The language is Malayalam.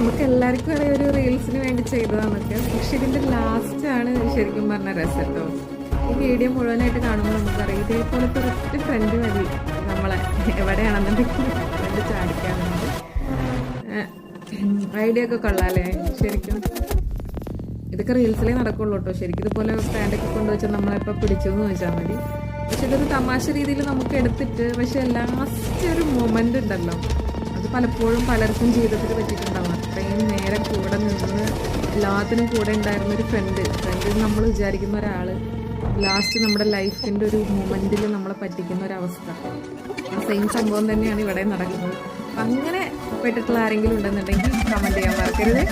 നമുക്ക് എല്ലാവർക്കും അറിയാം ഒരു റീൽസിന് വേണ്ടി ചെയ്തതാന്നൊക്കെ. പക്ഷെ ഇതിൻ്റെ ലാസ്റ്റാണ് ശരിക്കും പറഞ്ഞ രസം കേട്ടോ. ഈ വീഡിയോ മുഴുവനായിട്ട് കാണുമ്പോൾ നമുക്കറിയാം ഇതേപോലത്തെ ഒരൊറ്റ ഫ്രണ്ട് മതി നമ്മളെ എവിടെയാണെന്നുണ്ടെങ്കിൽ ഫ്രണ്ട് ചാടിക്കാറുണ്ട്. ഐഡിയ ഒക്കെ കൊള്ളാല്ലേ ശരിക്കും. ഇതൊക്കെ റീൽസിലേ നടക്കുള്ളൂ കേട്ടോ. ശരിക്കും ഇതുപോലെ സ്റ്റാൻഡൊക്കെ കൊണ്ടുവച്ചാൽ നമ്മളെപ്പോൾ പിടിച്ചു എന്ന് ചോദിച്ചാൽ മതി. പക്ഷെ ഇതൊരു തമാശ രീതിയിൽ നമുക്ക് എടുത്തിട്ട് പക്ഷെ ലാസ്റ്റ് ഒരു മൊമെൻ്റ് ഉണ്ടല്ലോ, അത് പലപ്പോഴും പലർക്കും ജീവിതത്തിൽ പറ്റിയിട്ടുണ്ടാവും. അത്രയും നേരം കൂടെ നിന്ന് എല്ലാത്തിനും കൂടെ ഉണ്ടായിരുന്നൊരു ഫ്രണ്ട് നമ്മൾ വിചാരിക്കുന്ന ഒരാൾ ലാസ്റ്റ് നമ്മുടെ ലൈഫിൻ്റെ ഒരു മൊമെൻറ്റിൽ നമ്മളെ പറ്റിക്കുന്ന ഒരവസ്ഥ. ആ സെയിം സംഭവം തന്നെയാണ് ഇവിടെ നടക്കുന്നത്. അങ്ങനെ പെട്ടിട്ടുള്ള ആരെങ്കിലും ഉണ്ടെന്നുണ്ടെങ്കിൽ കമൻറ്റ് ചെയ്യാൻ മറക്കരുത്.